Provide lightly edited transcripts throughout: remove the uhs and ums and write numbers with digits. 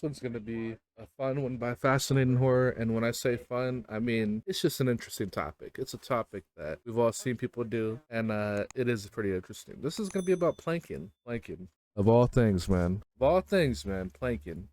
one's gonna be a fun one by Fascinating Horror. And when I say fun, I mean it's just an interesting topic. It's a topic that we've all seen people do, and it is pretty interesting. This is gonna be about planking. Planking. Of all things, man. Of all things, man, planking.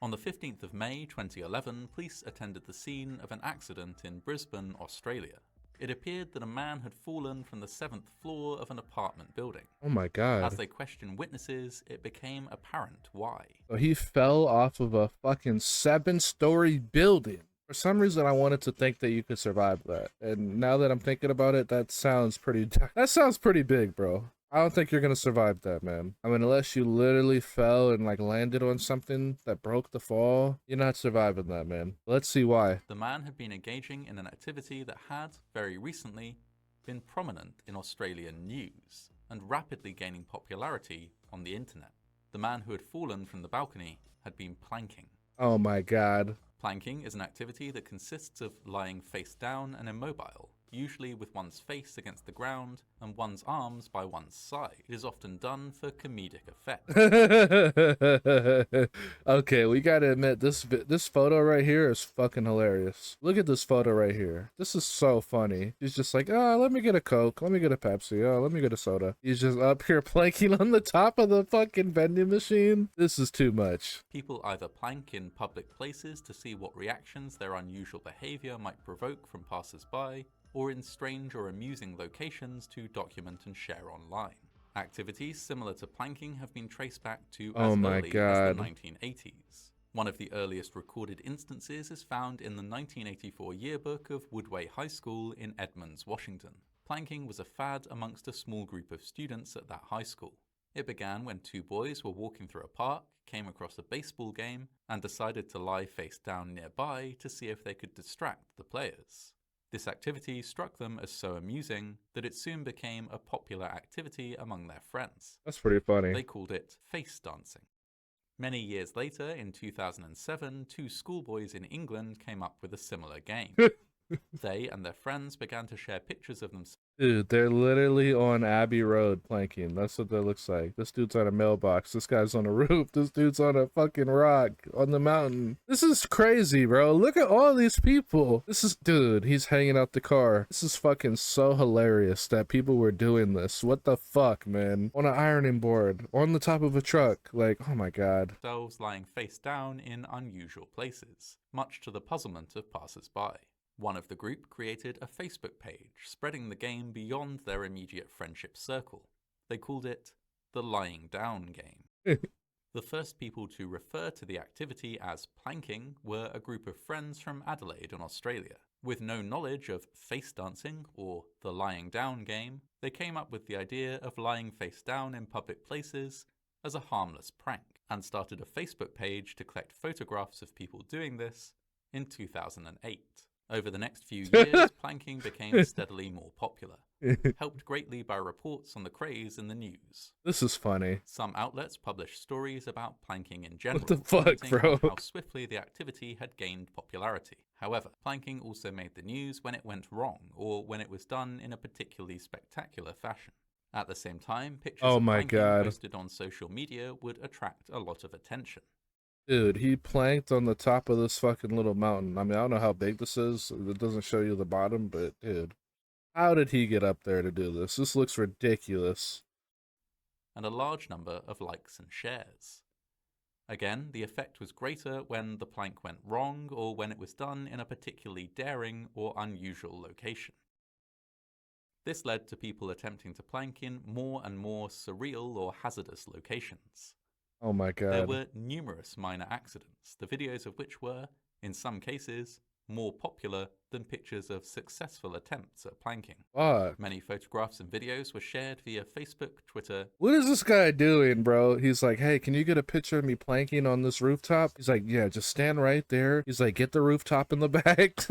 On the 15th of May 2011, police attended the scene of an accident in Brisbane, Australia. It appeared that a man had fallen from the 7th floor of an apartment building. Oh my god. As they questioned witnesses, it became apparent why. So he fell off of a fucking 7-story building. For some reason, I wanted to think that you could survive that. And now that I'm thinking about it, that sounds pretty big, bro. I don't think you're gonna survive that, man. I mean, unless you literally fell and like landed on something that broke the fall, you're not surviving that, man. Let's see why. The man had been engaging in an activity that had, very recently, been prominent in Australian news and rapidly gaining popularity on the internet. The man who had fallen from the balcony had been planking. Oh my god. Planking is an activity that consists of lying face down and immobile, usually with one's face against the ground and one's arms by one's side. It is often done for comedic effect. Okay, we gotta admit, this photo right here is fucking hilarious. Look at this photo right here. This is so funny. He's just like, oh, let me get a Coke, let me get a Pepsi, oh, let me get a soda. He's just up here planking on the top of the fucking vending machine. This is too much. People either plank in public places to see what reactions their unusual behavior might provoke from passers-by, or in strange or amusing locations to document and share online. Activities similar to planking have been traced back to as early as the 1980s. One of the earliest recorded instances is found in the 1984 yearbook of Woodway High School in Edmonds, Washington. Planking was a fad amongst a small group of students at that high school. It began when two boys were walking through a park, came across a baseball game, and decided to lie face down nearby to see if they could distract the players. This activity struck them as so amusing that it soon became a popular activity among their friends. That's pretty funny. They called it face dancing. Many years later, in 2007, two schoolboys in England came up with a similar game. They and their friends began to share pictures of themselves. Dude, they're literally on Abbey Road planking. That's what that looks like. This dude's on a mailbox. This guy's on a roof. This dude's on a fucking rock on the mountain. This is crazy, bro. Look at all these people. Dude, he's hanging out the car. This is fucking so hilarious that people were doing this. What the fuck, man? On an ironing board, on the top of a truck. Like, oh my god. Lying face down in unusual places, much to the puzzlement of passers-by. One of the group created a Facebook page, spreading the game beyond their immediate friendship circle. They called it the Lying Down Game. The first people to refer to the activity as planking were a group of friends from Adelaide in Australia. With no knowledge of face dancing or the lying down game, they came up with the idea of lying face down in public places as a harmless prank, and started a Facebook page to collect photographs of people doing this in 2008. Over the next few years, planking became steadily more popular, helped greatly by reports on the craze in the news. This is funny. Some outlets published stories about planking in general, what the fuck, bro? How swiftly the activity had gained popularity. However, planking also made the news when it went wrong, or when it was done in a particularly spectacular fashion. At the same time, pictures of planking posted on social media would attract a lot of attention. Dude, he planked on the top of this fucking little mountain. I mean, I don't know how big this is. It doesn't show you the bottom, but dude, how did he get up there to do this? This looks ridiculous. And a large number of likes and shares. Again, the effect was greater when the plank went wrong or when it was done in a particularly daring or unusual location. This led to people attempting to plank in more and more surreal or hazardous locations. Oh my god. There were numerous minor accidents, the videos of which were, in some cases, more popular than pictures of successful attempts at planking. Fuck. Many photographs and videos were shared via Facebook, Twitter. What is this guy doing, bro? He's like, hey, can you get a picture of me planking on this rooftop? He's like, yeah, just stand right there. He's like, get the rooftop in the back.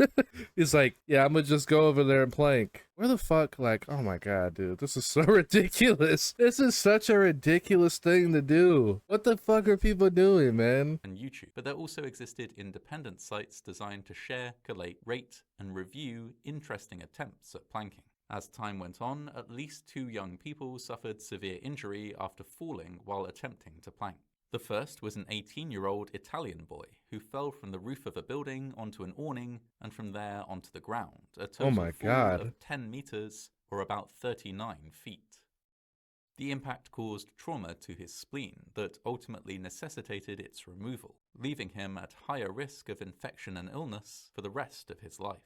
He's like, yeah, I'm gonna just go over there and plank. Where the fuck, like, oh my god, dude, this is so ridiculous. This is such a ridiculous thing to do. What the fuck are people doing, man? And YouTube. But there also existed independent sites designed to share, collate, rate, and review interesting attempts at planking. As time went on, at least 2 young people suffered severe injury after falling while attempting to plank. The first was an 18-year-old Italian boy who fell from the roof of a building onto an awning and from there onto the ground, a total my fall God. of 10 meters or about 39 feet. The impact caused trauma to his spleen that ultimately necessitated its removal, leaving him at higher risk of infection and illness for the rest of his life.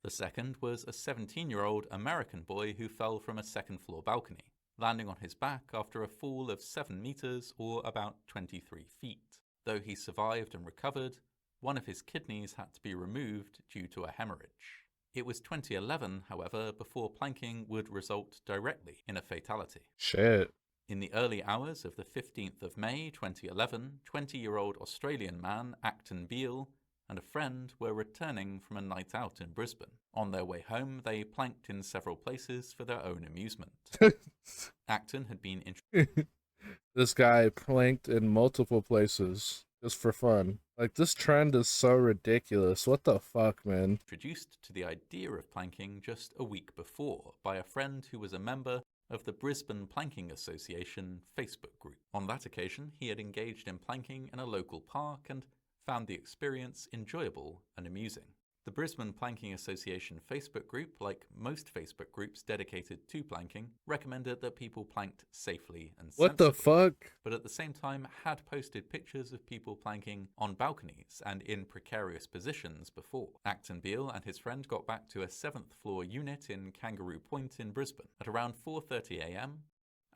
The second was a 17-year-old American boy who fell from a second-floor balcony, landing on his back after a fall of 7 meters or about 23 feet. Though he survived and recovered, one of his kidneys had to be removed due to a hemorrhage. It was 2011, however, before planking would result directly in a fatality. Shit. In the early hours of the 15th of May 2011, 20-year-old Australian man Acton Beale and a friend were returning from a night out in Brisbane. On their way home, they planked in several places for their own amusement. Acton had been This guy planked in multiple places just for fun. Like, this trend is so ridiculous. What the fuck, man? introduced to the idea of planking just a week before by a friend who was a member of the Brisbane Planking Association Facebook group. On that occasion, he had engaged in planking in a local park and found the experience enjoyable and amusing. The Brisbane Planking Association Facebook group, like most Facebook groups dedicated to planking, recommended that people planked safely and sensibly. What the fuck? But at the same time had posted pictures of people planking on balconies and in precarious positions before. Acton Beale and his friend got back to a 7th floor unit in Kangaroo Point in Brisbane. At around 4:30 a.m,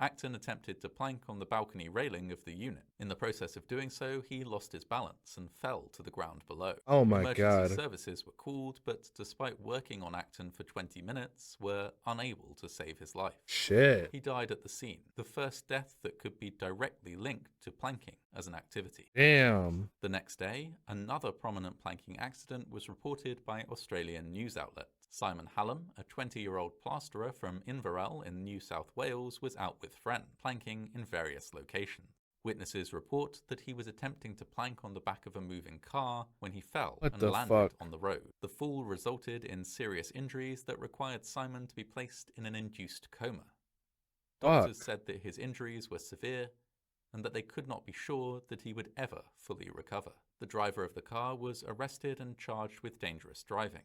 Acton attempted to plank on the balcony railing of the unit. In the process of doing so, he lost his balance and fell to the ground below. Oh my Emergency God. services were called, but despite working on Acton for 20 minutes, were unable to save his life. Shit. He died at the scene, the first death that could be directly linked to planking as an activity. Damn. The next day, another prominent planking accident was reported by Australian news outlets. Simon Hallam, a 20-year-old plasterer from Inverell in New South Wales, was out with friend, planking in various locations. Witnesses report that he was attempting to plank on the back of a moving car when he fell What and the landed fuck? on the road. The fall resulted in serious injuries that required Simon to be placed in an induced coma. Doctors said that his injuries were severe and that they could not be sure that he would ever fully recover. The driver of the car was arrested and charged with dangerous driving.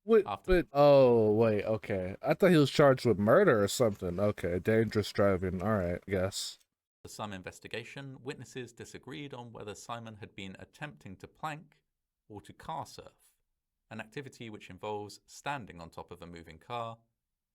Wait, After- wait, okay. I thought he was charged with murder or something. Okay, dangerous driving. Alright, I guess. After some investigation, witnesses disagreed on whether Simon had been attempting to plank or to car surf, an activity which involves standing on top of a moving car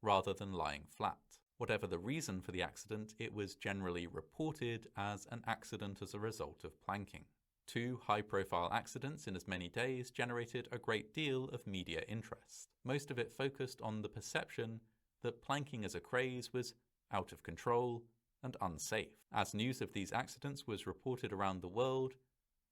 rather than lying flat. Whatever the reason for the accident, it was generally reported as an accident as a result of planking. 2 high-profile accidents in as many days generated a great deal of media interest. Most of it focused on the perception that planking as a craze was out of control and unsafe. As news of these accidents was reported around the world,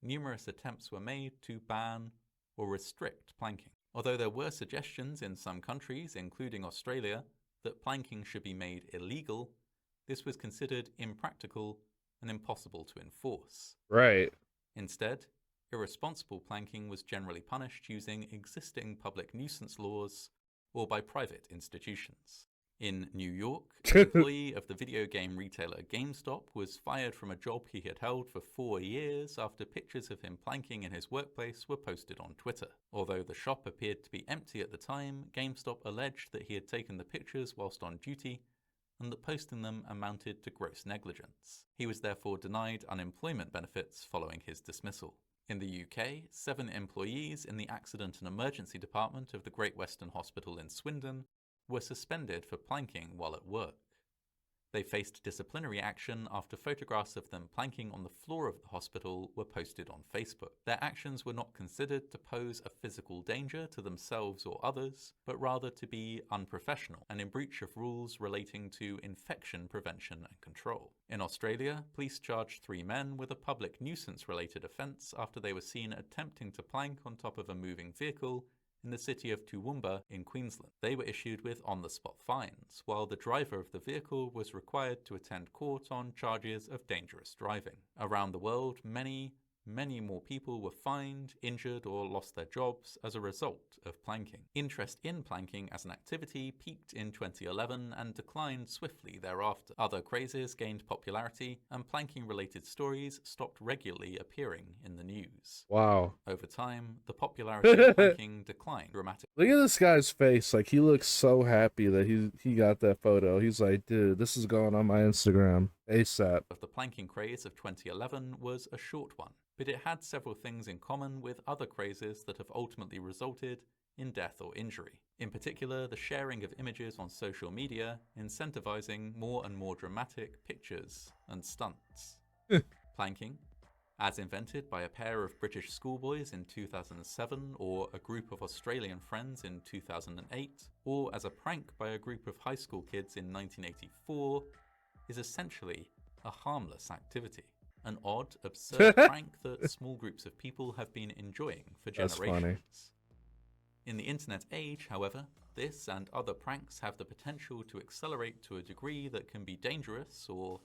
numerous attempts were made to ban or restrict planking. Although there were suggestions in some countries, including Australia, that planking should be made illegal, this was considered impractical and impossible to enforce. Right. Instead, irresponsible planking was generally punished using existing public nuisance laws or by private institutions. In New York, an employee of the video game retailer GameStop was fired from a job he had held for 4 years after pictures of him planking in his workplace were posted on Twitter. Although the shop appeared to be empty at the time, GameStop alleged that he had taken the pictures whilst on duty and that posting them amounted to gross negligence. He was therefore denied unemployment benefits following his dismissal. In the UK, 7 employees in the Accident and Emergency Department of the Great Western Hospital in Swindon were suspended for planking while at work. They faced disciplinary action after photographs of them planking on the floor of the hospital were posted on Facebook. Their actions were not considered to pose a physical danger to themselves or others, but rather to be unprofessional and in breach of rules relating to infection prevention and control. In Australia, police charged 3 men with a public nuisance-related offence after they were seen attempting to plank on top of a moving vehicle in the city of Toowoomba in Queensland. They were issued with on-the-spot fines, while the driver of the vehicle was required to attend court on charges of dangerous driving. Around the world, many many more people were fined, injured, or lost their jobs as a result of planking. Interest in planking as an activity peaked in 2011 and declined swiftly thereafter. Other crazes gained popularity, and planking-related stories stopped regularly appearing in the news. Wow. Over time, the popularity of planking declined dramatically. Look at this guy's face. Like, he looks so happy that he got that photo. He's like, dude, this is going on my Instagram ASAP. Of the planking craze of 2011 was a short one, but it had several things in common with other crazes that have ultimately resulted in death or injury. In particular, the sharing of images on social media, incentivizing more and more dramatic pictures and stunts. Planking, as invented by a pair of British schoolboys in 2007, or a group of Australian friends in 2008, or as a prank by a group of high school kids in 1984, is essentially a harmless activity. An odd, absurd prank that small groups of people have been enjoying for generations. That's funny. In the internet age, however, this and other pranks have the potential to accelerate to a degree that can be dangerous or,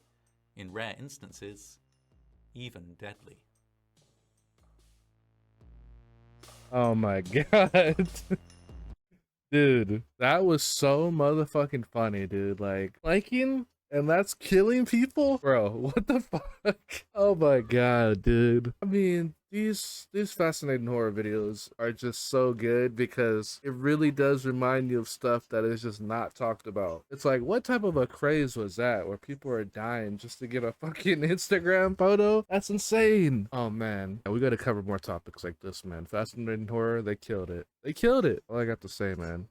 in rare instances, even deadly. Oh my god. Dude, that was so motherfucking funny, dude. Like, liking and that's killing people? Bro, what the fuck? Oh my god, dude. I mean, these fascinating horror videos are just so good because it really does remind you of stuff that is just not talked about. It's like, what type of a craze was that where people are dying just to get a fucking Instagram photo? That's insane. Oh man, we gotta cover more topics like this, man. Fascinating horror, they killed it. They killed it. All I got to say, man.